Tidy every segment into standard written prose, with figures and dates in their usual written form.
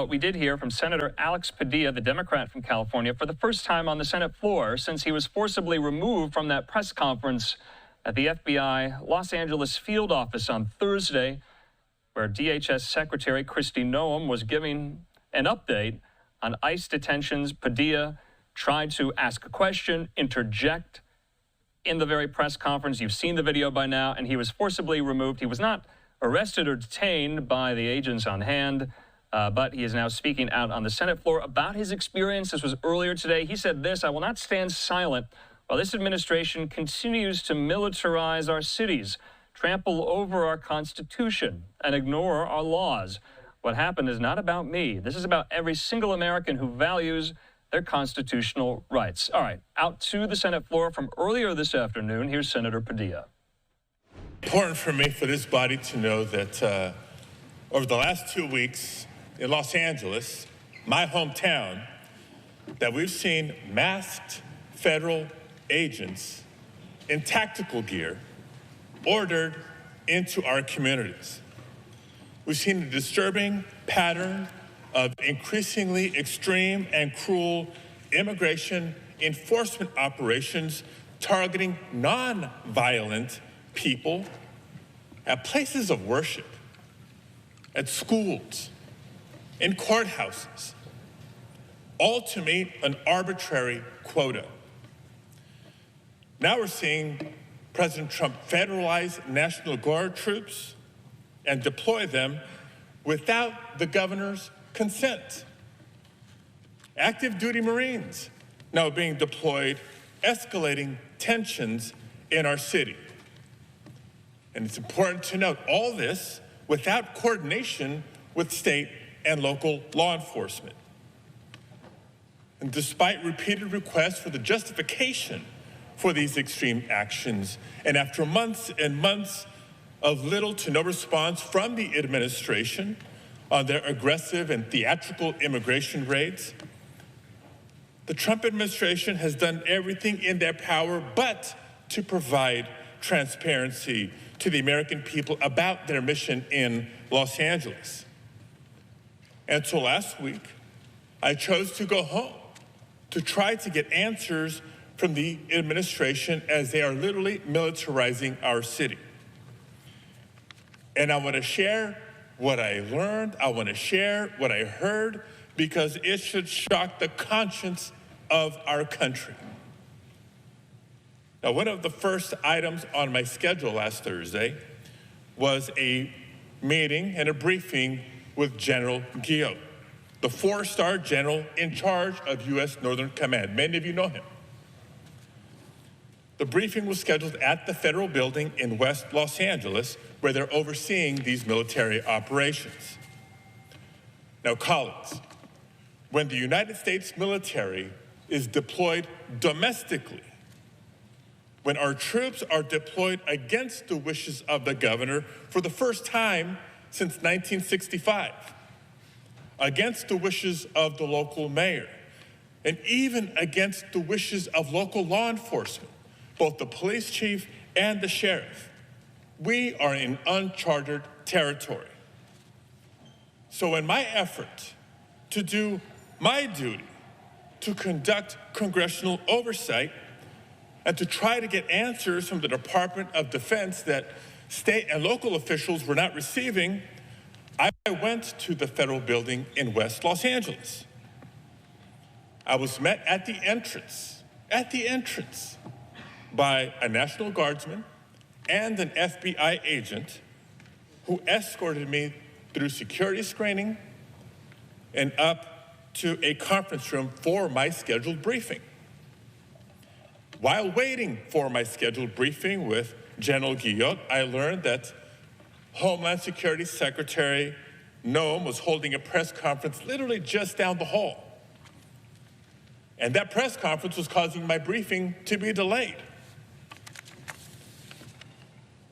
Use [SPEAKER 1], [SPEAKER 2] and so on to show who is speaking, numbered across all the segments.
[SPEAKER 1] Well, we did hear from Senator Alex Padilla, the Democrat from California, for the first time on the Senate floor since he was forcibly removed from that press conference at the FBI Los Angeles field office on Thursday, where DHS Secretary Kristi Noem was giving an update on ICE detentions. Padilla tried to ask a question, interject in the very press conference. You've seen the video by now, and he was forcibly removed. He was not arrested or detained by the agents on hand, but he is now speaking out on the Senate floor about his experience. This was earlier today. He said this: "I will not stand silent while this administration continues to militarize our cities, trample over our Constitution, and ignore our laws. What happened is not about me. This is about every single American who values their constitutional rights." All right, out to the Senate floor from earlier this afternoon, here's Senator Padilla.
[SPEAKER 2] Important for me, for this body to know that over the last 2 weeks in Los Angeles, my hometown, that we've seen masked federal agents in tactical gear ordered into our communities. We've seen a disturbing pattern of increasingly extreme and cruel immigration enforcement operations targeting non-violent people at places of worship, at schools, in courthouses, all to meet an arbitrary quota. Now we're seeing President Trump federalize National Guard troops and deploy them without the governor's consent. Active duty Marines now being deployed, escalating tensions in our city. And it's important to note all this without coordination with state and local law enforcement. And despite repeated requests for the justification for these extreme actions, and after months and months of little to no response from the administration on their aggressive and theatrical immigration raids, the Trump administration has done everything in their power but to provide transparency to the American people about their mission in Los Angeles. And so last week, I chose to go home to try to get answers from the administration as they are literally militarizing our city. And I want to share what I learned, I want to share what I heard, because it should shock the conscience of our country. Now, one of the first items on my schedule last Thursday was a meeting and a briefing with General Guillot, the 4-star general in charge of U.S. Northern Command. Many of you know him. The briefing was scheduled at the federal building in West Los Angeles, where they're overseeing these military operations. Now, colleagues, when the United States military is deployed domestically, when our troops are deployed against the wishes of the governor for the first time since 1965, against the wishes of the local mayor, and even against the wishes of local law enforcement, both the police chief and the sheriff, we are in uncharted territory. So in my effort to do my duty to conduct congressional oversight and to try to get answers from the Department of Defense that state and local officials were not receiving, I went to the federal building in West Los Angeles. I was met at the entrance, by a National Guardsman and an FBI agent who escorted me through security screening and up to a conference room for my scheduled briefing. While waiting for my scheduled briefing with General Guillot, I learned that Homeland Security Secretary Noem was holding a press conference literally just down the hall. And that press conference was causing my briefing to be delayed.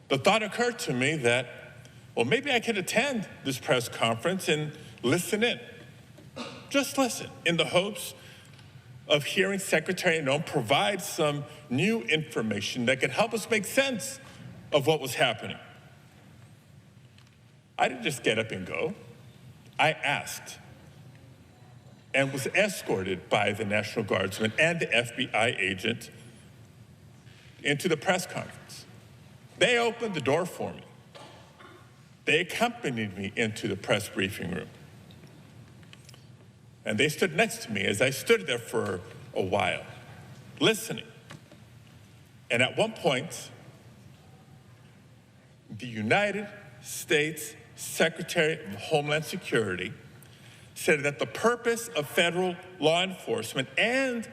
[SPEAKER 2] The thought occurred to me that, well, maybe I could attend this press conference and listen in. Just listen, in the hopes of hearing Secretary Noem provide some new information that could help us make sense of what was happening. I didn't just get up and go. I asked and was escorted by the National Guardsman and the FBI agent into the press conference. They opened the door for me. They accompanied me into the press briefing room. And they stood next to me as I stood there for a while, listening. And at one point, the United States Secretary of Homeland Security said that the purpose of federal law enforcement and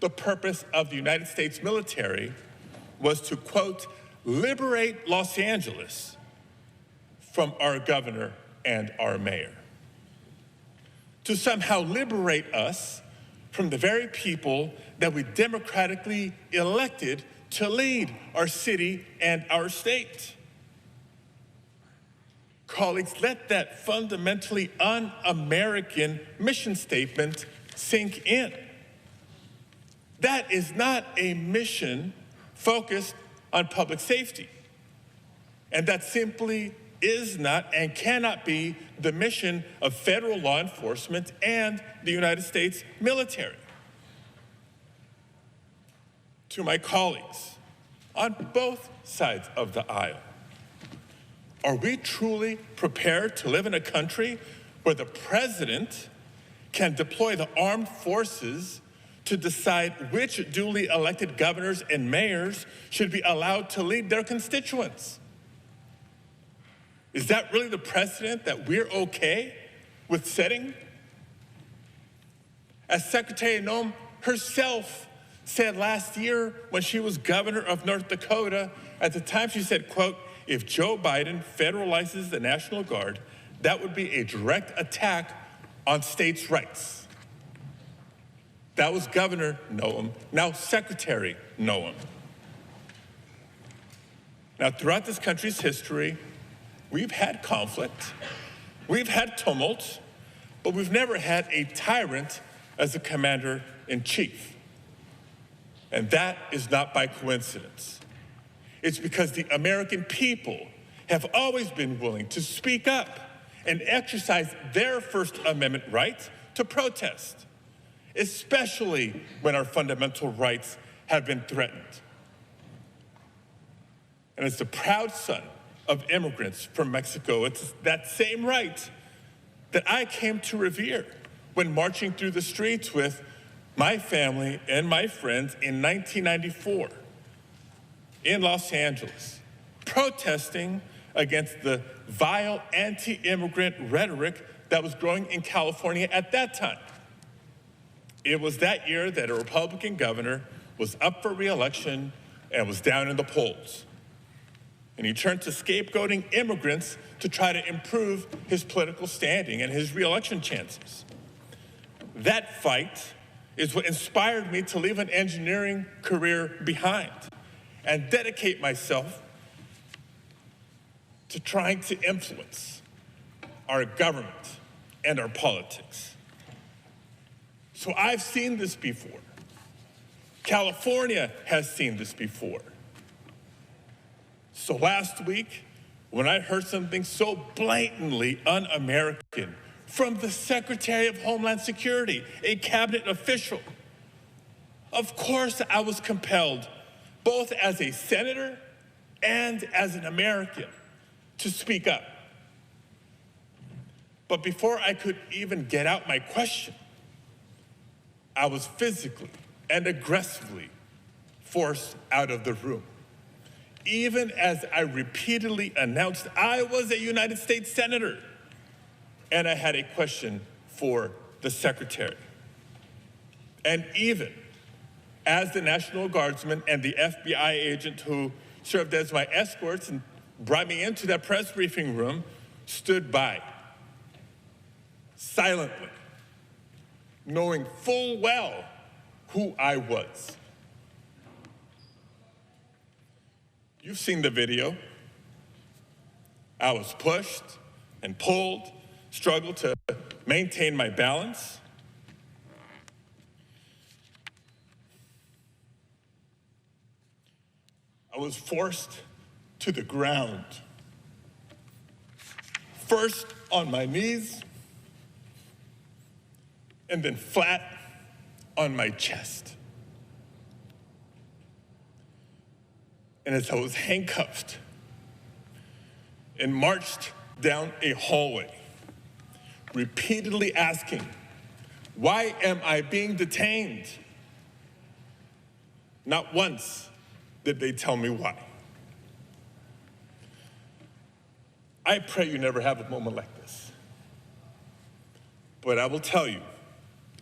[SPEAKER 2] the purpose of the United States military was to, quote, liberate Los Angeles from our governor and our mayor. To somehow liberate us from the very people that we democratically elected to lead our city and our state. Colleagues, let that fundamentally un-American mission statement sink in. That is not a mission focused on public safety. And that simply is not and cannot be the mission of federal law enforcement and the United States military. To my colleagues on both sides of the aisle, are we truly prepared to live in a country where the president can deploy the armed forces to decide which duly elected governors and mayors should be allowed to lead their constituents? Is that really the precedent that we're okay with setting? As Secretary Noem herself said last year when she was governor of North Dakota, at the time she said, quote, if Joe Biden federalizes the National Guard, that would be a direct attack on states' rights. That was Governor Noem, now Secretary Noem. Now, throughout this country's history, we've had conflict, we've had tumult, but we've never had a tyrant as a commander-in-chief. And that is not by coincidence. It's because the American people have always been willing to speak up and exercise their First Amendment right to protest, especially when our fundamental rights have been threatened. And as the proud son of immigrants from Mexico, it's that same right that I came to revere when marching through the streets with my family and my friends in 1994 in Los Angeles, protesting against the vile anti-immigrant rhetoric that was growing in California at that time. It was that year that a Republican governor was up for re-election and was down in the polls. And he turned to scapegoating immigrants to try to improve his political standing and his re-election chances. That fight is what inspired me to leave an engineering career behind and dedicate myself to trying to influence our government and our politics. So I've seen this before. California has seen this before. So last week, when I heard something so blatantly un-American from the Secretary of Homeland Security, a cabinet official, of course I was compelled, both as a senator and as an American, to speak up. But before I could even get out my question, I was physically and aggressively forced out of the room, even as I repeatedly announced I was a United States senator and I had a question for the secretary. And even as the National Guardsman and the FBI agent who served as my escorts and brought me into that press briefing room stood by, silently, knowing full well who I was. You've seen the video. I was pushed and pulled, struggled to maintain my balance. I was forced to the ground, first on my knees, and then flat on my chest. And as I was handcuffed and marched down a hallway, repeatedly asking, why am I being detained? Not once did they tell me why. I pray you never have a moment like this. But I will tell you,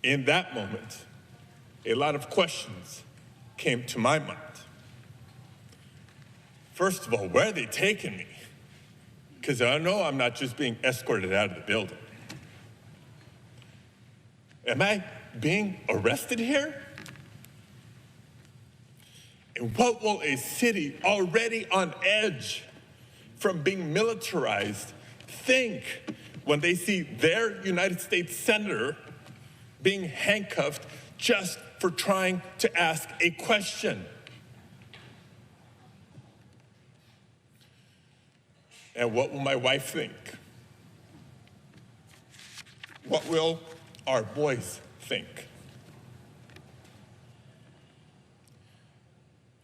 [SPEAKER 2] in that moment, a lot of questions came to my mind. First of all, where are they taking me? Because I know I'm not just being escorted out of the building. Am I being arrested here? And what will a city already on edge from being militarized think when they see their United States senator being handcuffed just for trying to ask a question? And what will my wife think? What will our boys think?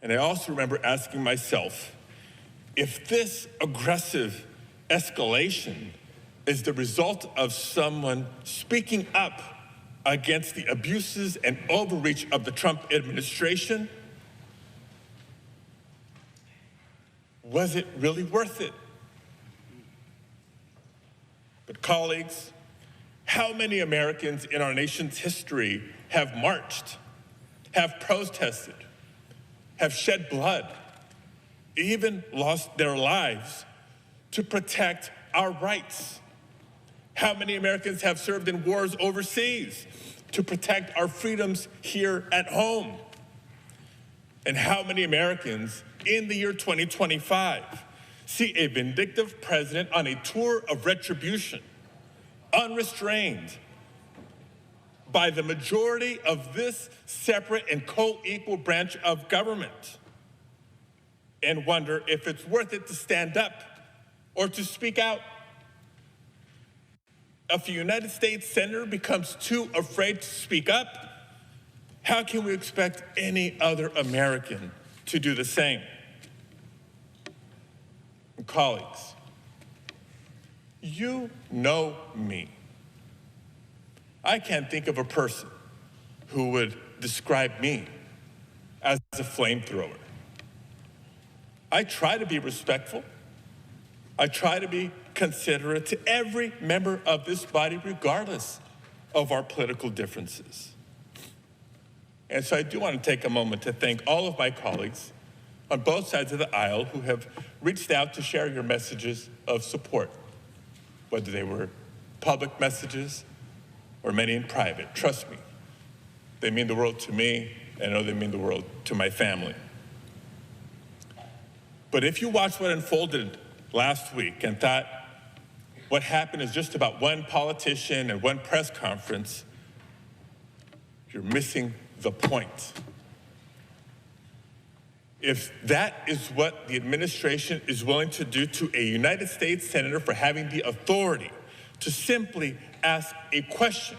[SPEAKER 2] And I also remember asking myself, if this aggressive escalation is the result of someone speaking up against the abuses and overreach of the Trump administration, was it really worth it? But colleagues, how many Americans in our nation's history have marched, have protested, have shed blood, even lost their lives to protect our rights? How many Americans have served in wars overseas to protect our freedoms here at home? And how many Americans in the year 2025 see a vindictive president on a tour of retribution, unrestrained by the majority of this separate and co-equal branch of government, and wonder if it's worth it to stand up or to speak out? If a United States senator becomes too afraid to speak up, how can we expect any other American to do the same? And colleagues, you know me. I can't think of a person who would describe me as a flamethrower. I try to be respectful. I try to be considerate to every member of this body, regardless of our political differences. And so I do want to take a moment to thank all of my colleagues on both sides of the aisle who have reached out to share your messages of support, whether they were public messages or many in private. Trust me, they mean the world to me, and I know they mean the world to my family. But if you watched what unfolded last week and thought what happened is just about one politician and one press conference, you're missing the point. If that is what the administration is willing to do to a United States senator for having the authority to simply ask a question,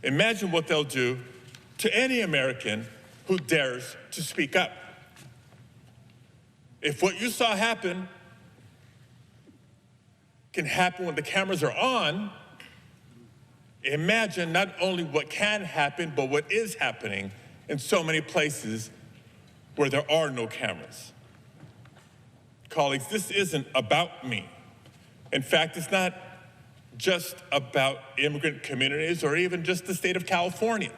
[SPEAKER 2] imagine what they'll do to any American who dares to speak up. If what you saw happen can happen when the cameras are on, imagine not only what can happen, but what is happening in so many places where there are no cameras. Colleagues, this isn't about me. In fact, it's not just about immigrant communities or even just the state of California.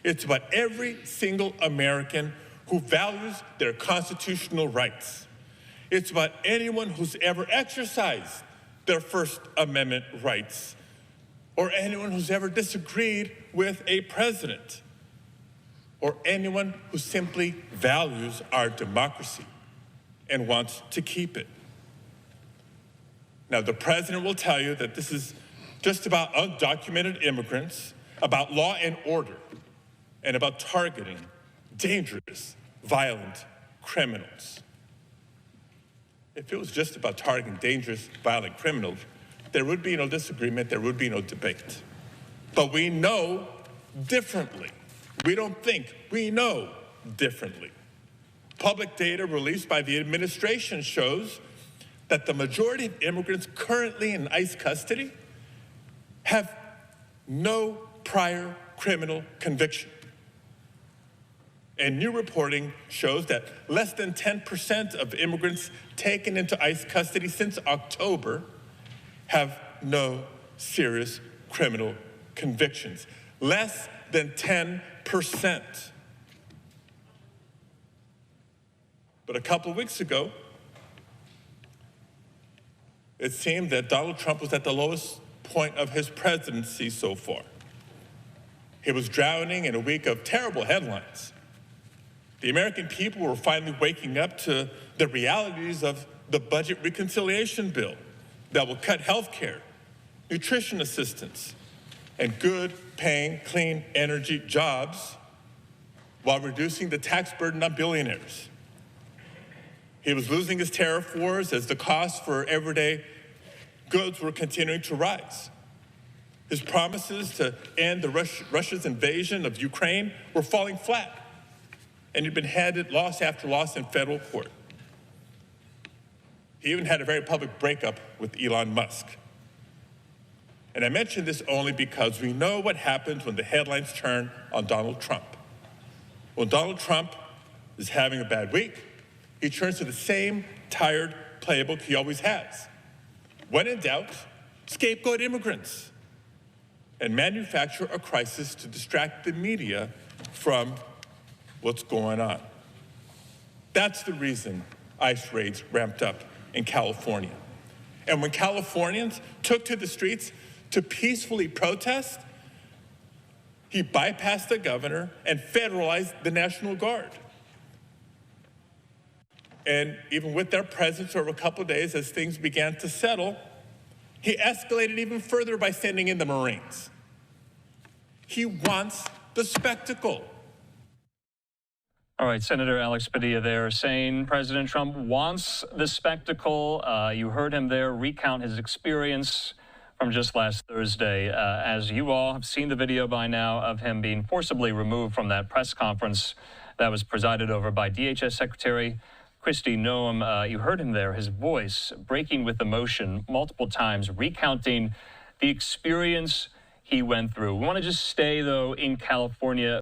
[SPEAKER 2] It's about every single American who values their constitutional rights. It's about anyone who's ever exercised their First Amendment rights, or anyone who's ever disagreed with a president, or anyone who simply values our democracy and wants to keep it. Now, the president will tell you that this is just about undocumented immigrants, about law and order, and about targeting dangerous, violent criminals. If it was just about targeting dangerous, violent criminals, there would be no disagreement, there would be no debate. But we know differently. We don't think, we know differently. Public data released by the administration shows that the majority of immigrants currently in ICE custody have no prior criminal conviction. And new reporting shows that less than 10% of immigrants taken into ICE custody since October have no serious criminal convictions. Less than 10%. But a couple of weeks ago, it seemed that Donald Trump was at the lowest point of his presidency so far. He was drowning in a week of terrible headlines. The American people were finally waking up to the realities of the budget reconciliation bill that will cut health care, nutrition assistance, and good paying clean energy jobs while reducing the tax burden on billionaires. He was losing his tariff wars as the costs for everyday goods were continuing to rise. His promises to end Russia's invasion of Ukraine were falling flat, and he'd been handed loss after loss in federal court. He even had a very public breakup with Elon Musk. And I mention this only because we know what happens when the headlines turn on Donald Trump. When Donald Trump is having a bad week, he turns to the same tired playbook he always has. When in doubt, scapegoat immigrants and manufacture a crisis to distract the media from what's going on. That's the reason ICE raids ramped up in California. And when Californians took to the streets to peacefully protest, he bypassed the governor and federalized the National Guard. And even with their presence over a couple of days as things began to settle, he escalated even further by sending in the Marines. He wants the spectacle.
[SPEAKER 1] All right, Senator Alex Padilla there saying President Trump wants the spectacle. You heard him there recount his experience from just last Thursday. As you all have seen the video by now of him being forcibly removed from that press conference that was presided over by DHS Secretary Kristi Noem. You heard him there, his voice breaking with emotion multiple times, recounting the experience he went through. We want to just stay, though, in California.